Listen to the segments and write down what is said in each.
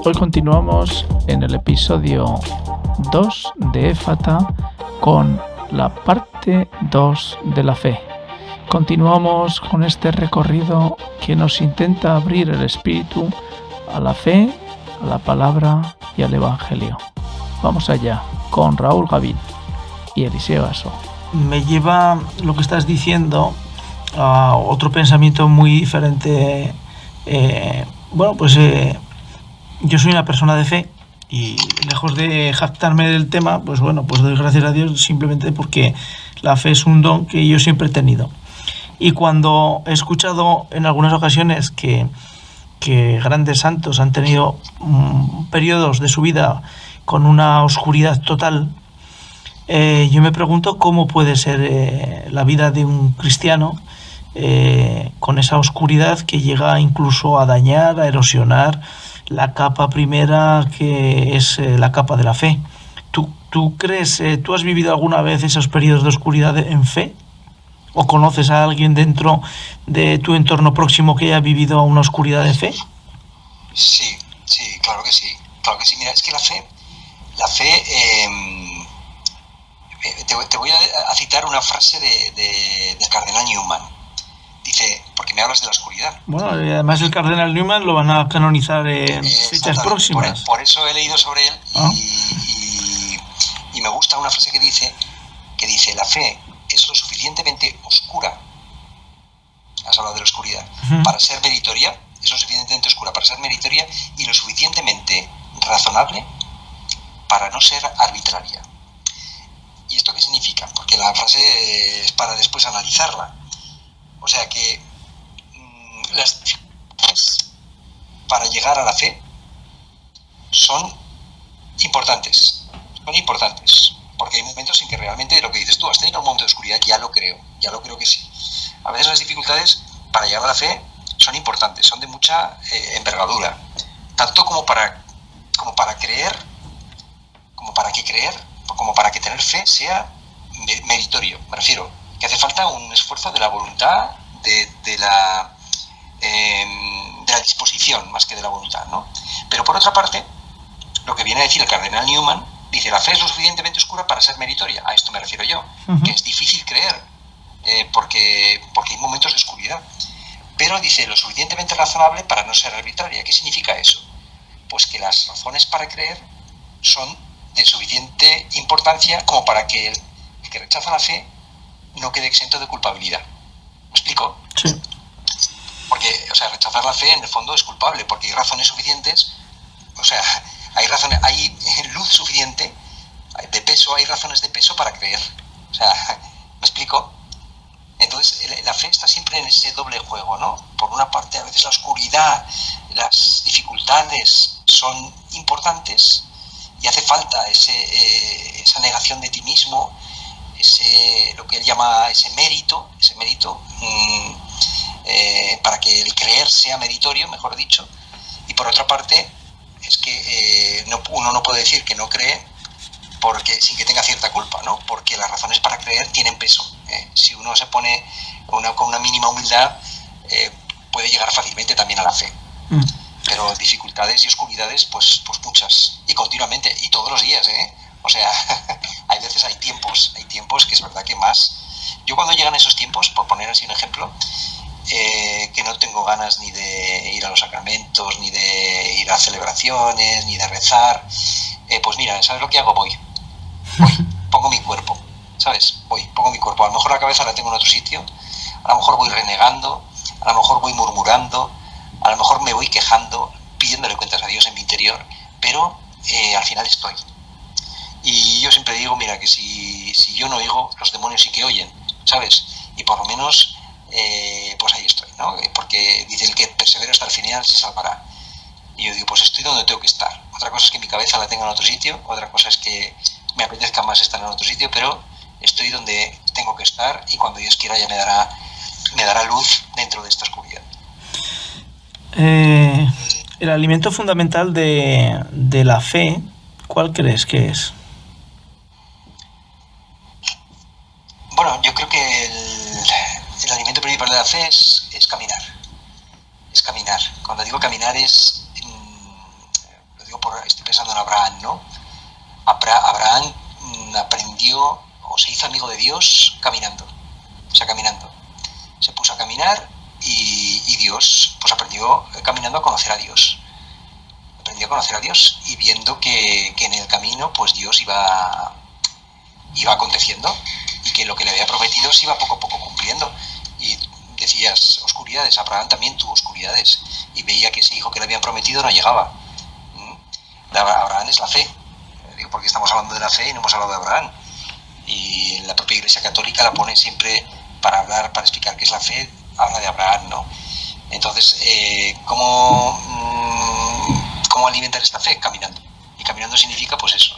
Hoy continuamos en el episodio 2 de Éfata con la parte 2 de la fe. Continuamos con este recorrido que nos intenta abrir el espíritu a la fe, a la palabra y al evangelio. Vamos allá con Raúl Gavín y Eliseo Aso. Me lleva lo que estás diciendo a otro pensamiento muy diferente. Yo soy una persona de fe y lejos de jactarme del tema, pues doy gracias a Dios simplemente porque la fe es un don que yo siempre he tenido. Y cuando he escuchado en algunas ocasiones que grandes santos han tenido periodos de su vida con una oscuridad total, yo me pregunto cómo puede ser la vida de un cristiano con esa oscuridad que llega incluso a dañar, a erosionar la capa primera, que es la capa de la fe. ¿Tú crees, tú has vivido alguna vez esos periodos de oscuridad en fe? ¿O conoces a alguien dentro de tu entorno próximo que haya vivido una oscuridad de fe? Sí, claro que sí. Mira, es que la fe te voy a citar una frase del cardenal Newman. Dice, porque me hablas de la oscuridad. Bueno, y además el cardenal Newman lo van a canonizar en fechas próximas. Por eso he leído sobre él y me gusta una frase que dice, la fe es lo suficientemente oscura, has hablado de la oscuridad, para ser meritoria, es lo suficientemente oscura para ser meritoria y lo suficientemente razonable para no ser arbitraria. ¿Y esto qué significa? Porque la frase es para después analizarla. O sea que las dificultades para llegar a la fe son importantes, porque hay momentos en que realmente lo que dices tú, has tenido un momento de oscuridad, ya lo creo que sí. A veces las dificultades para llegar a la fe son importantes, son de mucha envergadura, tanto como para creer, como para que tener fe sea meritorio. Me refiero que hace falta un esfuerzo de la voluntad, de la disposición más que de la voluntad, ¿no? Pero por otra parte, lo que viene a decir el cardenal Newman, dice, la fe es lo suficientemente oscura para ser meritoria. A esto me refiero yo, que es difícil creer, porque hay momentos de oscuridad. Pero dice, lo suficientemente razonable para no ser arbitraria. ¿Qué significa eso? Pues que las razones para creer son de suficiente importancia como para que el que rechaza la fe no quede exento de culpabilidad. ¿Me explico? Sí. Porque, rechazar la fe en el fondo es culpable, porque hay razones suficientes, hay luz suficiente de peso, hay razones de peso para creer. ¿Me explico? Entonces, la fe está siempre en ese doble juego, ¿no? Por una parte, a veces la oscuridad, las dificultades son importantes y hace falta esa negación de ti mismo, lo que él llama ese mérito, para que el creer sea meritorio, mejor dicho. Y por otra parte, es que uno no puede decir que no cree sin que tenga cierta culpa, ¿no? Porque las razones para creer tienen peso. Si uno se pone con una mínima humildad, puede llegar fácilmente también a la fe. Pero dificultades y oscuridades, pues muchas, y continuamente, y todos los días, hay tiempos que es verdad que más. Yo cuando llegan esos tiempos, por poner así un ejemplo, que no tengo ganas ni de ir a los sacramentos, ni de ir a celebraciones, ni de rezar, pues mira, ¿sabes lo que hago? Voy, pongo mi cuerpo, ¿sabes? Pongo mi cuerpo. A lo mejor la cabeza la tengo en otro sitio, a lo mejor voy renegando, a lo mejor voy murmurando, a lo mejor me voy quejando, pidiéndole cuentas a Dios en mi interior, pero al final estoy. Y yo siempre digo, mira, que si yo no oigo, los demonios sí que oyen, ¿sabes? Y por lo menos, pues ahí estoy, ¿no? Porque dice, el que persevera hasta el final se salvará. Y yo digo, pues estoy donde tengo que estar. Otra cosa es que mi cabeza la tenga en otro sitio, otra cosa es que me apetezca más estar en otro sitio, pero estoy donde tengo que estar y cuando Dios quiera ya me dará luz dentro de esta oscuridad. El alimento fundamental de la fe, ¿cuál crees que es? Bueno, yo creo que el alimento principal de la fe es caminar. Es caminar. Cuando digo caminar es pensando en Abraham, ¿no? Abraham aprendió o se hizo amigo de Dios caminando. O sea, caminando. Se puso a caminar y Dios, pues aprendió caminando a conocer a Dios. Aprendió a conocer a Dios y viendo que en el camino, pues Dios iba aconteciendo y que lo que le había prometido se iba poco a poco cumpliendo. Y decías, oscuridades, Abraham también tuvo oscuridades y veía que ese hijo que le habían prometido no llegaba. Abraham es la fe, porque estamos hablando de la fe y no hemos hablado de Abraham. Y la propia Iglesia Católica la pone siempre para explicar qué es la fe, habla de Abraham, ¿no? Entonces, ¿cómo alimentar esta fe? Caminando. Y caminando significa, pues eso,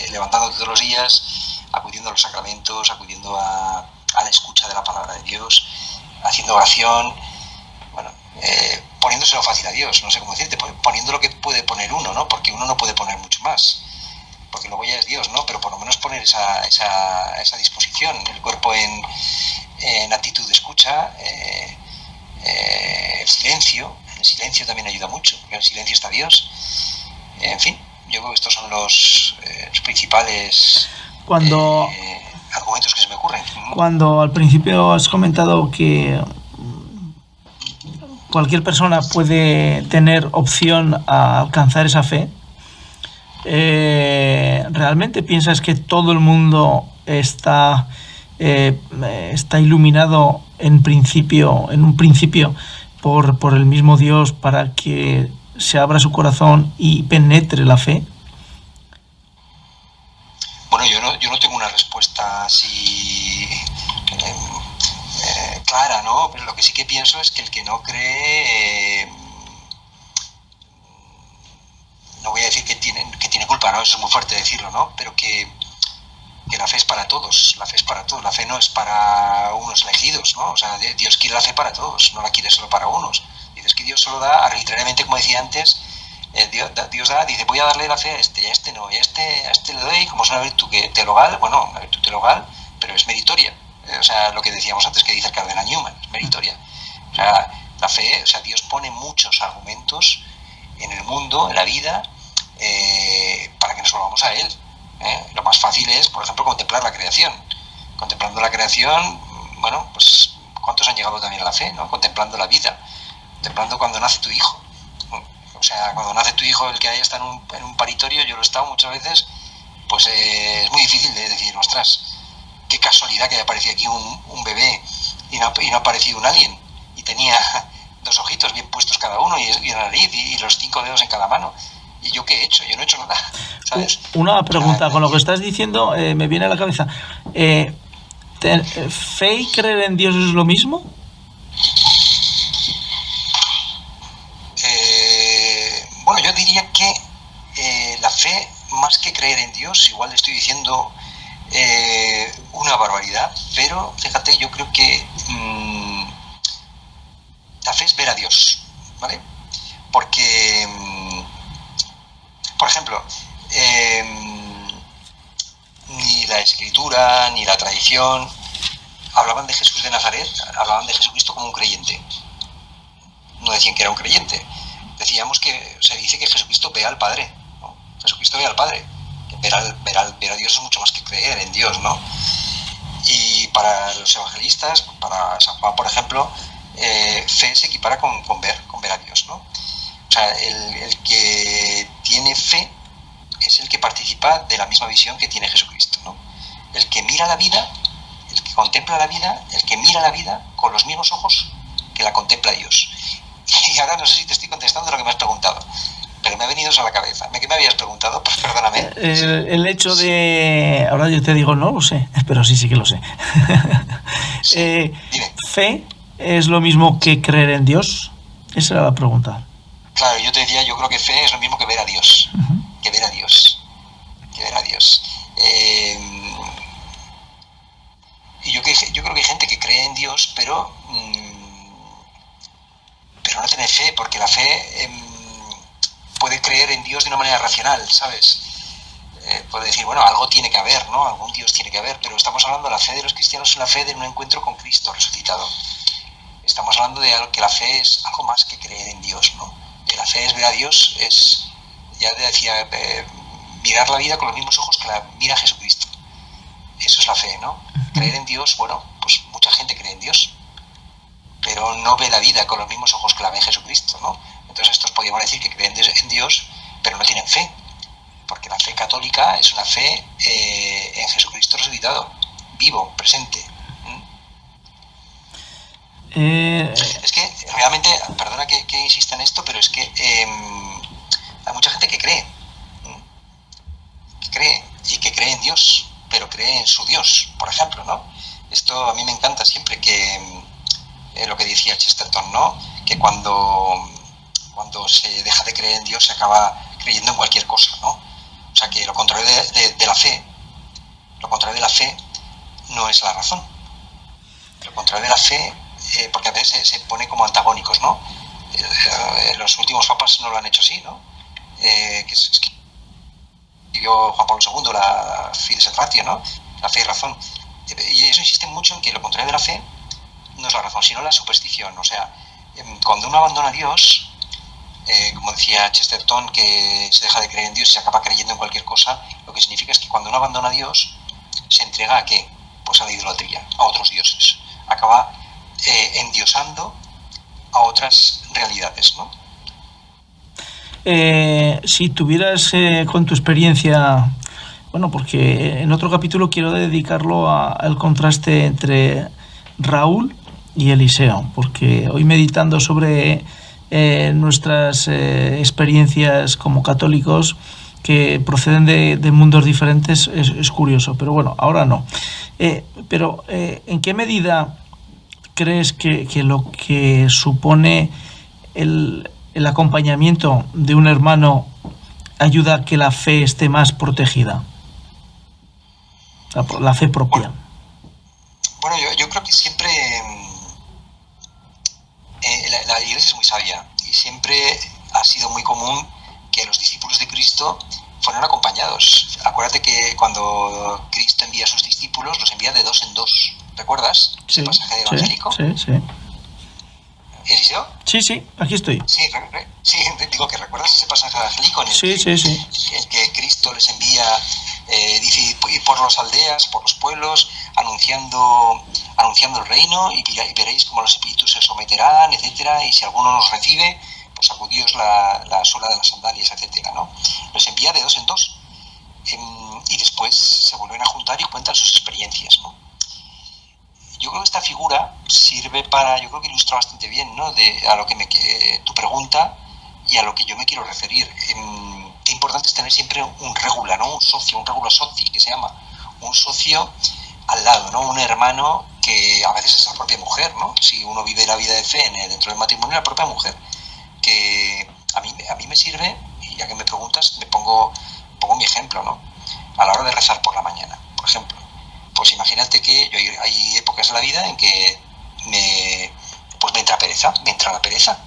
levantando todos los días, acudiendo a los sacramentos, acudiendo a la escucha de la palabra de Dios, haciendo oración, bueno, poniéndoselo fácil a Dios, no sé cómo decirte, poniendo lo que puede poner uno, ¿no? Porque uno no puede poner mucho más, porque luego ya es Dios, ¿no? Pero por lo menos poner esa disposición, el cuerpo en actitud de escucha, el silencio. El silencio también ayuda mucho, porque en el silencio está Dios. En fin, yo creo que estos son los principales argumentos que se me ocurren. Cuando al principio has comentado que cualquier persona puede tener opción a alcanzar esa fe, ¿realmente piensas que todo el mundo está iluminado en un principio por el mismo Dios para que se abra su corazón y penetre la fe? Bueno, yo no tengo una respuesta así clara, ¿no? Pero lo que sí que pienso es que el que no cree, no voy a decir que tiene culpa, ¿no? Eso es muy fuerte decirlo, ¿no? Pero que la fe es para todos, la fe no es para unos elegidos, ¿no? O sea, Dios quiere la fe para todos, no la quiere solo para unos. Dices que Dios solo da arbitrariamente, como decía antes, Dios da, dice, voy a darle la fe a este, y a este no, y a este le doy, como es una virtud teologal, bueno, una virtud teologal, pero es meritoria. O sea, lo que decíamos antes, que dice el cardenal Newman, es meritoria. O sea, la fe, o sea, Dios pone muchos argumentos en el mundo, en la vida, para que nos volvamos a Él. Lo más fácil es, por ejemplo, contemplar la creación. Contemplando la creación, bueno, pues ¿cuántos han llegado también a la fe, ¿no? Contemplando la vida, contemplando cuando nace tu hijo. O sea, cuando nace tu hijo, el que ahí está en un paritorio, yo lo he estado muchas veces, pues es muy difícil de decir, ostras, qué casualidad que haya aparecido aquí un bebé y no ha aparecido un alien y tenía 2 ojitos bien puestos cada uno y la nariz y los 5 dedos en cada mano. ¿Y yo qué he hecho? Yo no he hecho nada, ¿sabes? Una pregunta, con lo que estás diciendo me viene a la cabeza. ¿Fe y creer en Dios es lo mismo? Bueno, yo diría que la fe, más que creer en Dios, igual le estoy diciendo una barbaridad, pero fíjate, yo creo que la fe es ver a Dios, ¿vale? Porque, por ejemplo, ni la Escritura ni la tradición hablaban de Jesús de Nazaret, hablaban de Jesucristo como un creyente. No decían que era un creyente. Decíamos que se dice que Jesucristo ve al Padre, ¿no? Jesucristo ve al Padre. Ver a Dios es mucho más que creer en Dios, ¿no? Y para los evangelistas, para San Juan, por ejemplo, fe se equipara con ver a Dios, ¿no? O sea, el que tiene fe es el que participa de la misma visión que tiene Jesucristo, ¿no? El que mira la vida, el que contempla la vida, el que mira la vida con los mismos ojos que la contempla Dios. Y ahora no sé si te estoy contestando lo que me has preguntado, pero me ha venido eso a la cabeza. ¿Qué me habías preguntado? Pues perdóname. El hecho de... Ahora yo te digo, no lo sé, pero sí que lo sé. Sí, dime. ¿Fe es lo mismo que creer en Dios? Esa era la pregunta. Claro, yo te decía, yo creo que fe es lo mismo que ver a Dios. Uh-huh. Que ver a Dios. Y yo creo que hay gente que cree en Dios, pero no tiene fe, porque la fe puede creer en Dios de una manera racional, ¿sabes? Puede decir, bueno, algo tiene que haber, ¿no? Algún Dios tiene que haber, pero estamos hablando de la fe de los cristianos, es una fe de un encuentro con Cristo resucitado. Estamos hablando de algo que la fe es algo más que creer en Dios, ¿no? Que la fe es ver a Dios, es ya decía, mirar la vida con los mismos ojos que la mira Jesucristo. Eso es la fe, ¿no? Creer en Dios, bueno, pues mucha gente cree en Dios, pero no ve la vida con los mismos ojos que la ve Jesucristo, ¿no? Entonces estos podríamos decir que creen en Dios, pero no tienen fe, porque la fe católica es una fe en Jesucristo resucitado, vivo, presente. Es que realmente, perdona que insista en esto, pero es que hay mucha gente que cree y que cree en Dios, pero cree en su Dios, por ejemplo, ¿no? Esto a mí me encanta siempre, que lo que decía Chesterton, ¿no? Que cuando se deja de creer en Dios se acaba creyendo en cualquier cosa, ¿no? O sea, que lo contrario de la fe, no es la razón. Lo contrario de la fe, porque a veces se pone como antagónicos, ¿no? Los últimos papas no lo han hecho así, ¿no? Que escribió Juan Pablo II, la Fides et Ratio, ¿no? La fe y razón. Y eso insiste mucho en que lo contrario de la fe no es la razón, sino la superstición. O sea, cuando uno abandona a Dios, como decía Chesterton, que se deja de creer en Dios y se acaba creyendo en cualquier cosa, lo que significa es que cuando uno abandona a Dios, se entrega ¿a qué? Pues a la idolatría, a otros dioses. Acaba endiosando a otras realidades, ¿no? Si tuvieras con tu experiencia, bueno, porque en otro capítulo quiero dedicarlo al contraste entre Raúl y Eliseo, porque hoy meditando sobre nuestras experiencias como católicos que proceden de mundos diferentes es curioso, pero bueno, ahora no. Pero ¿en qué medida crees que lo que supone el acompañamiento de un hermano ayuda a que la fe esté más protegida? La fe propia. Bueno, yo creo que siempre la Iglesia es muy sabia y siempre ha sido muy común que los discípulos de Cristo fueron acompañados. Acuérdate que cuando Cristo envía a sus discípulos, los envía de dos en dos. ¿Recuerdas ese pasaje evangélico? Sí. ¿Eliseo? Sí, aquí estoy. Sí, digo que recuerdas ese pasaje evangélico en el que Cristo les envía, dice, ir por las aldeas, por los pueblos, anunciando el reino, y veréis cómo los espíritus se someterán, etcétera, y si alguno nos recibe, pues sacudíos la suela de las sandalias, etcétera, ¿no? Los envía de dos en dos, y después se vuelven a juntar y cuentan sus experiencias, ¿no? Yo creo que esta figura sirve para, yo creo que ilustra bastante bien, ¿no? A lo que tu pregunta y a lo que yo me quiero referir. Qué importante es tener siempre un regula, ¿no? Un socio, un regula soci, que se llama. Un socio al lado, ¿no? Un hermano que a veces es la propia mujer, ¿no? Si uno vive la vida de fe dentro del matrimonio, la propia mujer. Que a mí me sirve, y ya que me preguntas, pongo mi ejemplo, ¿no? A la hora de rezar por la mañana, por ejemplo. Pues imagínate que hay épocas de la vida en que me entra la pereza.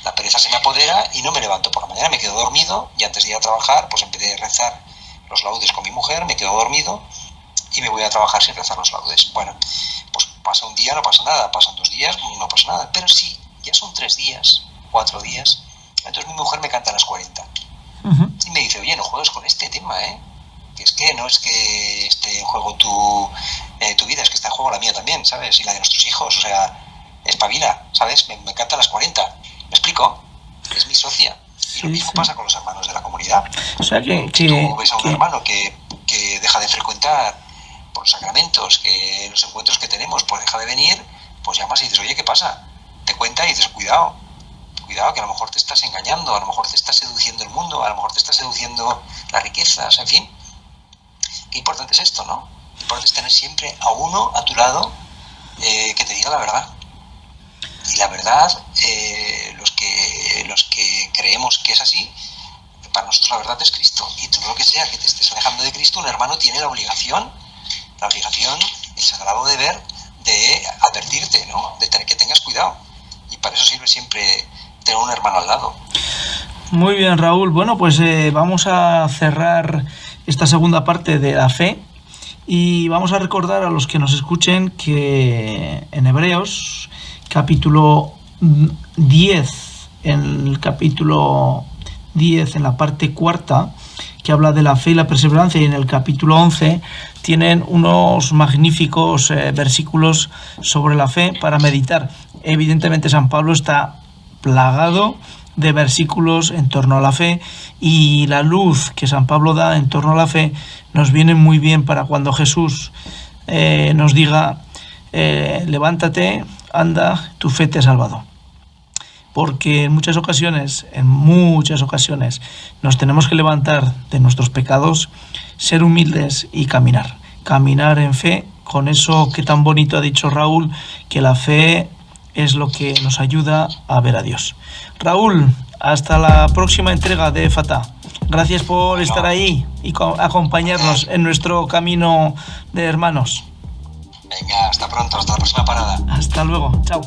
La pereza se me apodera y no me levanto por la mañana, me quedo dormido, y antes de ir a trabajar, pues en vez de rezar los laudes con mi mujer, me quedo dormido y me voy a trabajar sin rezar los laudes. Bueno, pues pasa un día, no pasa nada, pasan 2 días, no pasa nada, pero si ya son 3 días, 4 días, entonces mi mujer me canta a las 40. Y me dice, oye, no juegues con este tema, que es que no es que esté en juego tu vida, es que está en juego la mía también, ¿sabes? Y la de nuestros hijos, o sea, espabila, ¿sabes? Me canta a las 40, ¿me explico? Es mi socia. Y lo mismo pasa con los hermanos de la comunidad. O sea si tú ves a un hermano que deja de frecuentar por los sacramentos, que los encuentros que tenemos, pues deja de venir, pues llamas y dices, oye, ¿qué pasa? Te cuenta y dices, cuidado, que a lo mejor te estás engañando, a lo mejor te está seduciendo el mundo, a lo mejor te está seduciendo las riquezas, en fin. Qué importante es esto, ¿no? Qué importante es tener siempre a uno a tu lado que te diga la verdad. Y la verdad, los que creemos que es así, para nosotros la verdad es Cristo. Y todo lo que sea que te estés alejando de Cristo, un hermano tiene la obligación, el sagrado deber de advertirte, ¿no? De que tengas cuidado. Y para eso sirve siempre tener un hermano al lado. Muy bien, Raúl. Bueno, pues vamos a cerrar esta segunda parte de la fe y vamos a recordar a los que nos escuchen que en Hebreos capítulo 10, en el capítulo 10, en la parte cuarta, que habla de la fe y la perseverancia, y en el capítulo 11 tienen unos magníficos versículos sobre la fe para meditar. Evidentemente San Pablo está plagado de versículos en torno a la fe, y la luz que San Pablo da en torno a la fe nos viene muy bien para cuando Jesús nos diga levántate, anda, tu fe te ha salvado. Porque en muchas ocasiones nos tenemos que levantar de nuestros pecados, ser humildes y caminar en fe, con eso que tan bonito ha dicho Raúl, que la fe es lo que nos ayuda a ver a Dios. Raúl, hasta la próxima entrega de Éfata. Gracias por estar ahí y acompañarnos en nuestro camino de hermanos. Venga, hasta pronto, hasta la próxima parada. Hasta luego, chao.